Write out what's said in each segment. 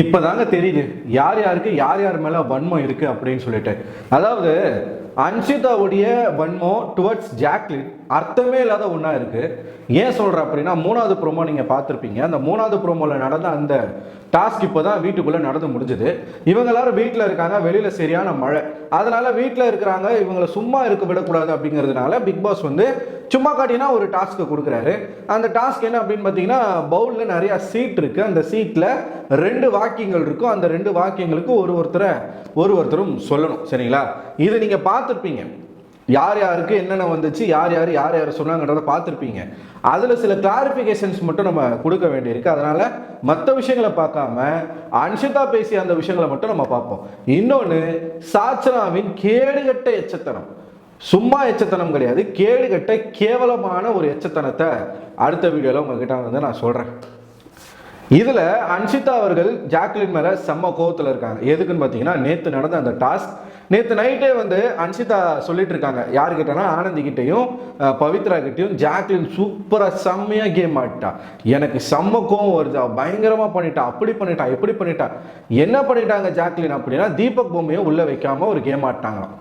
இப்பதாங்க தெரியுது யார் யாருக்கு யார் யார் மேல வன்மம் இருக்கு அப்படின்னு சொல்லிட்டு. அதாவது அன்ஷிதாவுடைய வன்மம் டுவர்ட்ஸ் ஜாக்லின் அர்த்தமே இல்லாத ஒன்றா இருக்கு. ஏன் சொல்கிறேன் அப்படின்னா, 3வது ப்ரோமோ நீங்கள் பார்த்துருப்பீங்க. அந்த 3வது ப்ரோமோவில் நடந்த அந்த டாஸ்க் இப்போ தான் வீட்டுக்குள்ளே நடந்து முடிஞ்சுது. இவங்க எல்லாரும் வீட்டில் இருக்காங்க, வெளியில் சரியான மழை, அதனால வீட்டில் இருக்கிறாங்க. இவங்களை சும்மா இருக்க விடக்கூடாது அப்படிங்கிறதுனால பிக் பாஸ் வந்து சும்மா காட்டினா ஒரு டாஸ்க்கை கொடுக்குறாரு. அந்த டாஸ்க் என்ன அப்படின்னு பார்த்தீங்கன்னா, பவுலில் நிறையா சீட் இருக்குது. அந்த சீட்டில் 2 வாக்கியங்கள் இருக்கும். அந்த 2 வாக்கியங்களுக்கு ஒருத்தரும் சொல்லணும். சரிங்களா? இது நீங்கள் பார்த்துருப்பீங்க. யார் யாருக்கு என்னென்ன வந்துச்சு, யார் யார் சொன்னாங்கன்றதை பார்த்துருப்பீங்க. அதில் சில கிளாரிஃபிகேஷன்ஸ் மட்டும் நம்ம கொடுக்க வேண்டியிருக்கு. அதனால் மற்ற விஷயங்களை பார்க்காம அன்ஷிதா பேசிய அந்த விஷயங்களை மட்டும் நம்ம பார்ப்போம். இன்னொன்று, சாச்சனாவின் கேடுகட்ட எச்சத்தனம், சும்மா எச்சத்தனம் கிடையாது, கேடுகட்ட கேவலமான ஒரு எச்சத்தனத்தை அடுத்த வீடியோவில் உங்ககிட்ட வந்து நான் சொல்கிறேன். இதில் அன்ஷிதா அவர்கள் ஜாக்லின் மேலே செம்ம கோவத்தில் இருக்காங்க. எதுக்குன்னு பார்த்தீங்கன்னா, நேற்று நடந்த அந்த டாஸ்க், நேற்று நைட்டே வந்து அன்ஷிதா சொல்லிட்டு இருக்காங்க. யாருக்கிட்டனா, ஆனந்தி கிட்டையும் பவித்ரா கிட்டையும், ஜாக்லின் சூப்பராக செம்மையாக கேம் ஆடிட்டா, எனக்கு செம்ம கோவம் வருது, பயங்கரமாக பண்ணிட்டா, அப்படி பண்ணிட்டா, இப்படி பண்ணிட்டா. என்ன பண்ணிட்டாங்க ஜாக்லின் அப்படின்னா, தீபக் பொம்மையை உள்ளே வைக்காம ஒரு கேம் ஆடிட்டாங்களாம்.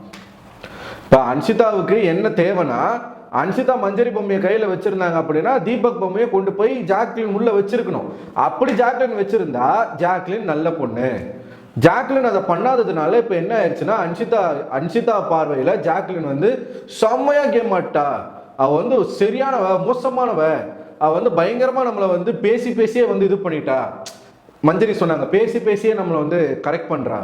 இப்போ அன்ஷிதாவுக்கு என்ன தேவைன்னா, அன்ஷிதா மஞ்சரி பொம்மையை கையில் வச்சிருந்தாங்க அப்படின்னா தீபக் பொம்மையை கொண்டு போய் ஜாக்லின் உள்ள வச்சிருக்கணும். அப்படி ஜாக்லின் வச்சிருந்தா ஜாக்லின் நல்ல பொண்ணு. ஜாக்லின் அதை பண்ணாததுனால இப்போ என்ன ஆயிடுச்சுன்னா, அன்ஷிதா பார்வையில் ஜாக்லின் வந்து செம்மையா கேம் ஆட்டா, அவ வந்து சரியானவ, மோசமானவ, அவ வந்து பயங்கரமா நம்மளை வந்து பேசியே வந்து இது பண்ணிட்டா. மஞ்சரி சொன்னாங்க, பேசியே நம்மளை வந்து கரெக்ட் பண்றா.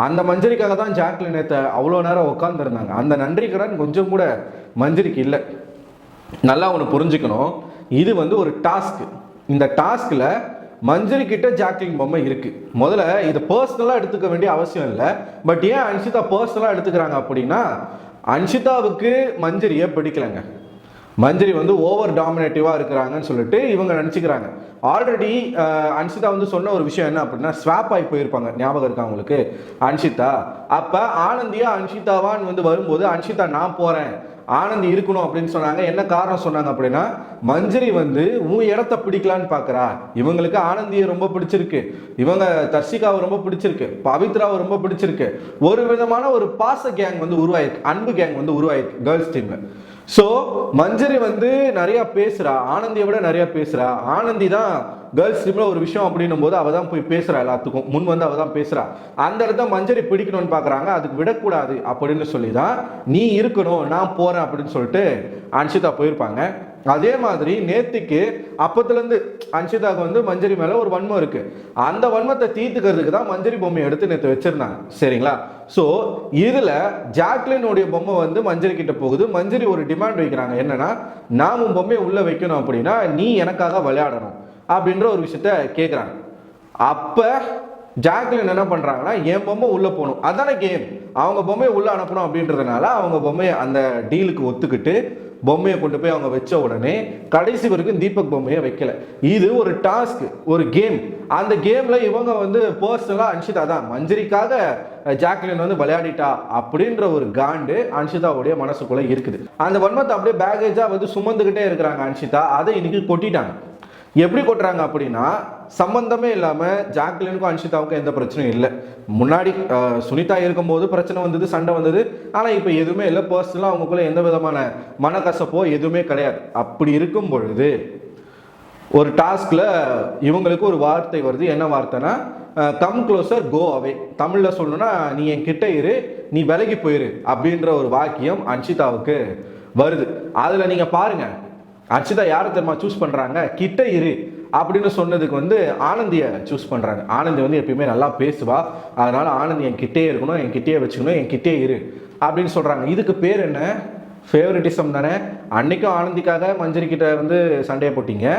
அந்த மஞ்சரிக்காக தான் ஜாக்லின் நேற்று அவ்வளோ நேரம் உட்காந்துருந்தாங்க. அந்த நன்றி கடன் கொஞ்சம் கூட மஞ்சரிக்கு இல்லை. நல்லா ஒன்று புரிஞ்சுக்கணும், இது வந்து ஒரு டாஸ்க். இந்த டாஸ்கில் மஞ்சரி கிட்ட ஜாக்லின் பொம்மை இருக்கு. முதல்ல இதை பர்சனலாக எடுத்துக்க வேண்டிய அவசியம் இல்லை. பட் ஏன் அன்ஷிதா பர்சனலாக எடுத்துக்கிறாங்க அப்படின்னா, அன்ஷிதாவுக்கு மஞ்சரியை பிடிக்கலைங்க. மஞ்சரி வந்து ஓவர் டாமினேட்டிவாக இருக்கிறாங்கன்னு சொல்லிட்டு இவங்க நினச்சிக்கிறாங்க. ஆல்ரெடி அன்ஷிதா வந்து சொன்ன ஒரு விஷயம் என்ன அப்படின்னா, ஸ்வாப் ஆகி போயிருப்பாங்க, ஞாபகம் இருக்கா உங்களுக்கு அன்ஷிதா? அப்போ ஆனந்தியா அன்ஷிதாவான்னு வந்து வரும்போது, அன்ஷிதா நான் போகிறேன், ஆனந்தி இருக்கணும் அப்படின்னு சொன்னாங்க. என்ன காரணம் சொன்னாங்க அப்படின்னா, மஞ்சரி வந்து உன் இடத்த பிடிக்கலான்னு பார்க்குறா. இவங்களுக்கு ஆனந்தியை ரொம்ப பிடிச்சிருக்கு, இவங்க தர்ஷிகாவை ரொம்ப பிடிச்சிருக்கு, பவித்ராவை ரொம்ப பிடிச்சிருக்கு. ஒரு விதமான ஒரு பாச கேங் வந்து உருவாயிருக்கு, அன்பு கேங் வந்து உருவாயிருக்கு கேர்ள்ஸ் டீமில். ஸோ மஞ்சரி வந்து நிறையா பேசுகிறா, ஆனந்தியை விட நிறையா பேசுகிறா. ஆனந்தி தான் கேர்ள்ஸ் டீமில் ஒரு விஷயம் அப்படின்னும் போது அவள் தான் போய் பேசுகிறா, எல்லாத்துக்கும் முன் வந்து அவள் தான் பேசுகிறா. அந்த இடத்த மஞ்சரி பிடிக்கணும்னு பார்க்குறாங்க. அதுக்கு விடக்கூடாது அப்படின்னு சொல்லி தான் நீ இருக்கணும், நான் போகிறேன் அப்படின்னு சொல்லிட்டு அன்ஷிதா போயிருப்பாங்க. அதே மாதிரி நேத்திக்கு அப்பத்துலேருந்து அன்ஷிதாவுக்கு வந்து மஞ்சரி மேலே ஒரு வன்மம் இருக்கு. அந்த வன்மத்தை தீர்த்துக்கிறதுக்கு தான் மஞ்சரி பொம்மையை எடுத்து நேற்று வச்சிருந்தாங்க. சரிங்களா? ஸோ இதில் ஜாக்லினுடைய பொம்மை வந்து மஞ்சரி கிட்ட போகுது. மஞ்சரி ஒரு டிமாண்ட் வைக்கிறாங்க, என்னன்னா, நான் உன் பொம்மையை உள்ள வைக்கணும் அப்படின்னா நீ எனக்காக விளையாடணும் அப்படின்ற ஒரு விஷயத்த கேட்குறாங்க. அப்போ ஜாக்லின் என்ன பண்ணுறாங்கன்னா, என் பொம்மை உள்ளே போகணும், அதான கேம், அவங்க பொம்மையை உள்ளே அனுப்பணும் அப்படின்றதுனால அவங்க பொம்மையை அந்த டீலுக்கு ஒத்துக்கிட்டு பொம்மையை கொண்டு போய் அவங்க வச்ச உடனே கடைசி வரைக்கும் தீபக் பொம்மையை வைக்கல. இது ஒரு டாஸ்க், ஒரு கேம். அந்த கேம்ல இவங்க வந்து பர்சனலா அன்ஷிதா தான் மஞ்சரிக்காக ஜாக்லின் வந்து விளையாடிட்டா அப்படின்ற ஒரு காண்டு அன்ஷிதாவுடைய மனசுக்குள்ள இருக்குது. அந்த வன்மத்தை அப்படியே பேகேஜா வந்து சுமந்துக்கிட்டே இருக்கிறாங்க அன்ஷிதா. அதை இன்னைக்கு கொட்டிட்டாங்க. எப்படி கொட்டுறாங்க அப்படின்னா, சம்பந்தமே இல்லாமல் ஜாக்லினுக்கும் அன்ஷிதாவுக்கும் எந்த பிரச்சனையும் இல்லை. முன்னாடி சுனிதா இருக்கும்போது பிரச்சனை வந்தது, சண்டை வந்தது. ஆனால் இப்போ எதுவுமே இல்லை. பர்சனலாக அவங்களுக்குள்ள எந்த விதமான மனக்கசப்போ எதுவுமே கிடையாது. அப்படி இருக்கும் பொழுது ஒரு டாஸ்கில் இவங்களுக்கு ஒரு வார்த்தை வருது. என்ன வார்த்தைனா, கம் க்ளோசர் கோ அவே. தமிழில் சொல்லணும்னா, நீ என் கிட்ட இரு, நீ விலகி போயிரு அப்படின்ற ஒரு வாக்கியம் அன்ஷிதாவுக்கு வருது. அதில் நீங்கள் பாருங்கள், அன்ஷிதா யாரை தெரியுமா சூஸ் பண்ணுறாங்க? கிட்ட இரு அப்படின்னு சொன்னதுக்கு வந்து ஆனந்தியை சூஸ் பண்ணுறாங்க. ஆனந்தி வந்து எப்பயுமே நல்லா பேசுவா, அதனால ஆனந்தி என் கிட்டே இருக்கணும், என் கிட்டே வச்சுக்கணும், என் கிட்டே இரு அப்படின்னு சொல்கிறாங்க. இதுக்கு பேர் என்ன? ஃபேவரட்டிசம் தானே. அன்னைக்கும் ஆனந்திக்காக மஞ்சரி கிட்ட வந்து சண்டையை போட்டீங்க.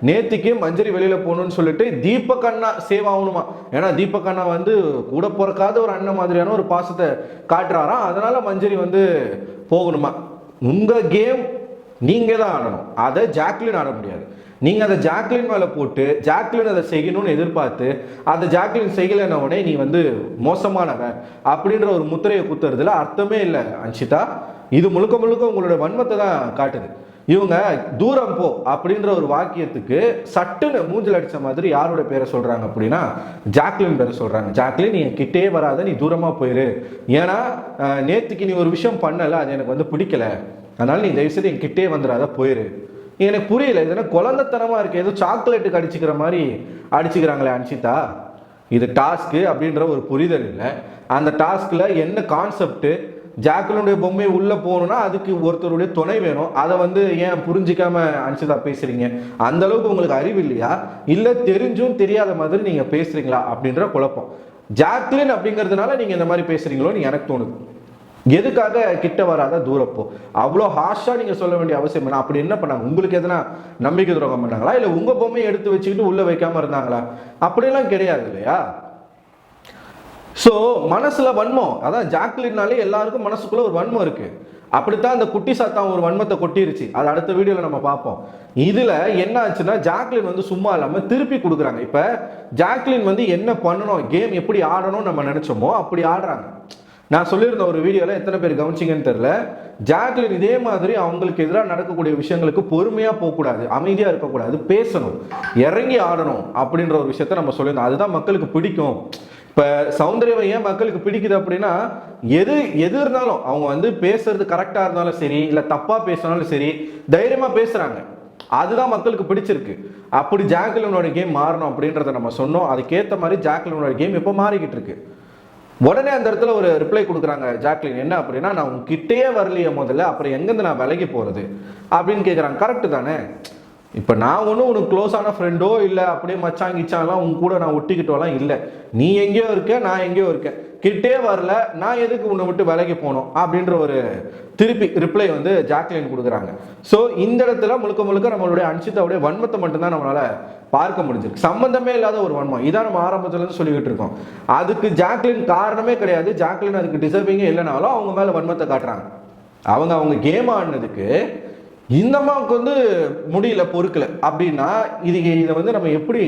நேத்திக்கு மஞ்சரி வெளியில் போகணும்னு சொல்லிட்டு தீபக் அண்ணா சேவ் ஆகணுமா? ஏன்னா தீபக் அண்ணா வந்து கூட பிறக்காத ஒரு அண்ணன் மாதிரியான ஒரு பாசத்தை காட்டுறாராம். அதனால மஞ்சரி வந்து போகணுமா? உங்கள் கேம் நீங்கள் தான் ஆடணும், அதை ஜாக்லின் ஆட முடியாது. நீங்கள் அதை ஜாக்லின் மேலே போட்டு ஜாக்லின் அதை செய்யணும்னு எதிர்பார்த்து அதை ஜாக்லின் செய்யலைன்ன உடனே நீ வந்து மோசமானவன் அப்படின்ற ஒரு முத்திரையை குத்துறதுல அர்த்தமே இல்லை அன்ஷிதா. இது முழுக்க முழுக்க உங்களோட வன்மத்தை தான் காட்டுது. இவங்க தூரம் போ அப்படின்ற ஒரு வாக்கியத்துக்கு சட்டுன்னு மூஞ்சில் அடிச்ச மாதிரி யாரோட பேரை சொல்றாங்க அப்படின்னா ஜாக்லின் பேரை சொல்றாங்க. ஜாக்லின், நீ கிட்டே வராத, நீ தூரமா போயிரு. ஏன்னா நேத்துக்கு நீ ஒரு விஷயம் பண்ணல, அது எனக்கு வந்து பிடிக்கல, அதனால நீ தயவுசெய்து என் கிட்டே வந்துடாத, போயிரு. எனக்கு புரியல, இது என்ன குழந்தைத்தனமா இருக்கு, ஏதோ சாக்லேட்டுக்கு அடிச்சுக்கிற மாதிரி அடிச்சுக்கிறாங்களே அன்ஷிதா. இது டாஸ்க்கு அப்படின்ற ஒரு புரிதல் இல்லை. அந்த டாஸ்க்ல என்ன கான்செப்ட், ஜாக்லினுடைய பொம்மை உள்ள போகணும்னா அதுக்கு ஒருத்தருடைய துணை வேணும். அதை வந்து ஏன் புரிஞ்சிக்காம அன்ஷிதா பேசுறீங்க? அந்த அளவுக்கு உங்களுக்கு அறிவு இல்லையா, இல்ல தெரிஞ்சும் தெரியாத மாதிரி நீங்க பேசுறீங்களா அப்படின்ற குழப்பம். ஜாக்லின் அப்படிங்கிறதுனால நீங்க இந்த மாதிரி பேசுறீங்களோன்னு எனக்கு தோணுது. எதுக்காக கிட்ட வராத தூரப்போ, அவ்வளோ ஹாஷா நீங்க சொல்ல வேண்டிய அவசியம் என்ன? அப்படி என்ன பண்ணாங்க? உங்களுக்கு எதனா நம்பிக்கை துரோகம் பண்ணாங்களா, இல்ல உங்க பொம்மையை எடுத்து வச்சுக்கிட்டு உள்ள வைக்காம இருந்தாங்களா? அப்படியெல்லாம் கிடையாது இல்லையா? ஸோ மனசுல வன்மம், அதான் ஜாக்லின்னாலே எல்லாருக்கும் மனசுக்குள்ள ஒரு வன்மம் இருக்கு. அப்படித்தான் இந்த குட்டி சாத்தான் ஒரு வன்மத்தை கொட்டிருச்சு. அது அடுத்த வீடியோல நம்ம பார்ப்போம். இதுல என்ன ஆச்சுன்னா, ஜாக்லின் வந்து சும்மா இல்லாம திருப்பி கொடுக்குறாங்க. இப்ப ஜாக்லின் வந்து என்ன பண்ணணும், கேம் எப்படி ஆடணும் நம்ம நினைச்சோமோ அப்படி ஆடுறாங்க. நான் சொல்லியிருந்த ஒரு வீடியோவில் எத்தனை பேர் கவனிச்சிங்கன்னு தெரியல, ஜாக்லின் இதே மாதிரி அவங்களுக்கு எதிராக நடக்கக்கூடிய விஷயங்களுக்கு பொறுமையாக போகக்கூடாது, அமைதியாக இருக்கக்கூடாது, பேசணும், இறங்கி ஆடணும் அப்படின்ற ஒரு விஷயத்த நம்ம சொல்லியிருந்தோம். அதுதான் மக்களுக்கு பிடிக்கும். இப்போ சௌந்தர்யம் ஏன் மக்களுக்கு பிடிக்குது அப்படின்னா, எது இருந்தாலும் அவங்க வந்து பேசுறது கரெக்டாக இருந்தாலும் சரி, இல்லை தப்பாக பேசினாலும் சரி, தைரியமாக பேசுகிறாங்க. அதுதான் மக்களுக்கு பிடிச்சிருக்கு. அப்படி ஜாக்லினோட கேம் மாறணும் அப்படின்றத நம்ம சொன்னோம். அதுக்கேற்ற மாதிரி ஜாக்லினோட கேம் இப்போ மாறிக்கிட்டு இருக்கு. உடனே அந்த இடத்துல ஒரு ரிப்ளை கொடுக்குறாங்க ஜாக்லின். என்ன அப்படின்னா, நான் உங்ககிட்டயே வரலையே முதல்ல, அப்புறம் எங்கேருந்து நான் விலகி போகிறது அப்படின்னு கேட்குறாங்க. கரெக்டு தானே? இப்போ நான் ஒன்றும் உனக்கு க்ளோஸான ஃப்ரெண்டோ இல்லை அப்படியே மச்சாங்கிச்சாலாம் உங்க கூட நான் ஒட்டிக்கிட்டோலாம் இல்லை. நீ எங்கேயோ இருக்க, நான் எங்கேயோ இருக்கேன், கிட்டே வரல, நான் எதுக்கு உன்னை விட்டு விலகி போனோம் அப்படின்ற ஒரு திருப்பி ரிப்ளை வந்து ஜாக்லின் கொடுக்குறாங்க. ஸோ இந்த இடத்துல முழுக்க முழுக்க நம்மளுடைய அன்ஷிதாவுடைய வன்மத்தை மட்டும்தான் நம்மளால பார்க்க முடிஞ்சிருக்கு. சம்பந்தமே இல்லாத ஒரு வன்மம். இதான் நம்ம ஆரம்பத்துலேருந்து சொல்லிக்கிட்டு இருக்கோம். அதுக்கு ஜாக்லின் காரணமே கிடையாது. ஜாக்லின் அதுக்கு டிசர்விங்கே இல்லைனாலும் அவங்க மேலே வன்மத்தை காட்டுறாங்க. அவங்க கேம் ஆடினதுக்கு இந்த அம்மாவுக்கு வந்து முடியல, பொறுக்கல அப்படின்னா இதை வந்து நம்ம எப்படி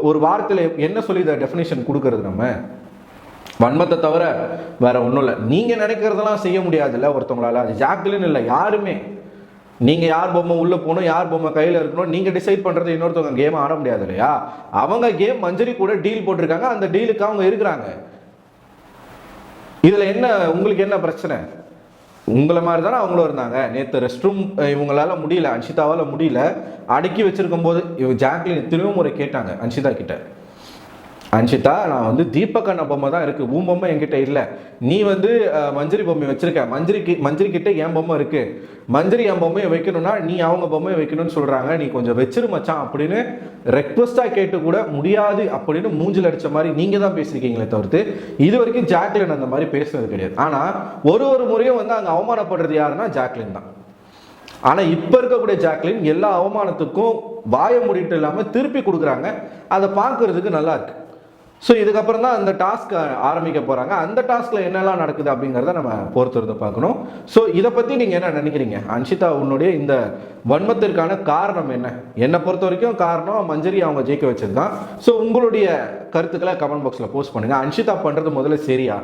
ஒரு வார்த்தையில் என்ன சொல்லி இதை டெஃபினேஷன் கொடுக்கறது? நம்ம வன்மத்தை தவிர வேற ஒன்றும் இல்லை. நீங்கள் நினைக்கிறதெல்லாம் செய்ய முடியாதுல்ல ஒருத்தவங்களால. அது ஜாக்லின் இல்லை, யாருமே. நீங்கள் யார் பொம்மை உள்ளே போகணும், யார் பொம்மை கையில் இருக்கணும், நீங்கள் டிசைட் பண்ணுறது இன்னொருத்தவங்க கேம் ஆட முடியாது இல்லையா? அவங்க கேம் மஞ்சரி கூட டீல் போட்டிருக்காங்க, அந்த டீலுக்கு அவங்க இருக்கிறாங்க. இதில் என்ன உங்களுக்கு என்ன பிரச்சனை? உங்களை மாதிரி தானே அவங்களும் இருந்தாங்க. நேற்று ரெஸ்ட் ரூம் இவங்களால முடியல, அன்ஷிதாவால் முடியல, அடக்கி வச்சிருக்கும் போது இவங்க ஜாக்லின் எத்தனையோ முறை கேட்டாங்க அன்ஷிதா கிட்ட, அன்ஷிதா நான் வந்து தீபக் அண்ணா பொம்மை தான் இருக்குது, உன் பொம்மை என்கிட்ட இல்லை, நீ வந்து மஞ்சரி பொம்மை வச்சிருக்க, மஞ்சரி கிட்ட என் பொம்மை இருக்கு, மஞ்சரி என் பொம்மையை வைக்கணும்னா நீ அவங்க பொம்மையை வைக்கணும்னு சொல்றாங்க, நீ கொஞ்சம் வச்சிரு மச்சான் அப்படின்னு ரெக்வஸ்டா கேட்டு கூட முடியாது அப்படின்னு மூஞ்சில் அடிச்ச மாதிரி நீங்க தான் பேசிருக்கீங்களே தவிர்த்து இது வரைக்கும் ஜாக்லின் அந்த மாதிரி பேசுனது கிடையாது. ஆனா ஒரு முறையும் வந்து அங்க அவமானப்படுறது யாருன்னா ஜாக்லின் தான். ஆனா இப்ப இருக்கக்கூடிய ஜாக்லின் எல்லா அவமானத்துக்கும் வாய மூடிட்டு இல்லாம திருப்பி கொடுக்குறாங்க. அதை பார்க்கறதுக்கு நல்லா இருக்கு. ஸோ இதுக்கப்புறம் தான் அந்த டாஸ்க் ஆரம்பிக்க போகிறாங்க. அந்த டாஸ்கில் என்னெல்லாம் நடக்குது அப்படிங்கிறத நம்ம பொறுத்திருந்து பார்க்கணும். ஸோ இதை பற்றி நீங்கள் என்ன நினைக்கிறீங்க? அன்ஷிதா உன்னுடைய இந்த வன்மத்திற்கான காரணம் என்ன? என்னை பொறுத்த வரைக்கும் காரணம் மஞ்சரி அவங்க ஜெயிக்க வச்சது தான். ஸோ உங்களுடைய கருத்துக்களை கமெண்ட் பாக்ஸில் போஸ்ட் பண்ணுங்கள். அன்ஷிதா பண்ணுறது முதல்ல சரியா?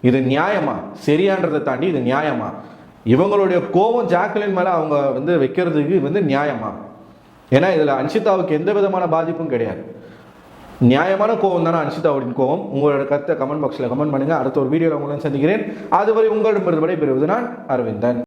இது நியாயமா? சரியான்றதை தாண்டி இது நியாயமா? இவங்களுடைய கோபம் ஜாக்லின் மேலே அவங்க வந்து வைக்கிறதுக்கு வந்து நியாயமா? ஏன்னா இதில் அன்ஷிதாவுக்கு எந்த விதமான பாதிப்பும் கிடையாது. நியாயமான கோவம் தானே அன்ஷிதாவுடைய கோவம். உங்களோட கருத்தை கமெண்ட் பாக்ஸில் கமெண்ட் பண்ணுங்கள். அடுத்த ஒரு வீடியோவில் உங்களை சந்திக்கிறேன். அதுவரை உங்களிடமிருந்து விடைபெறுவது நான் அரவிந்தன்.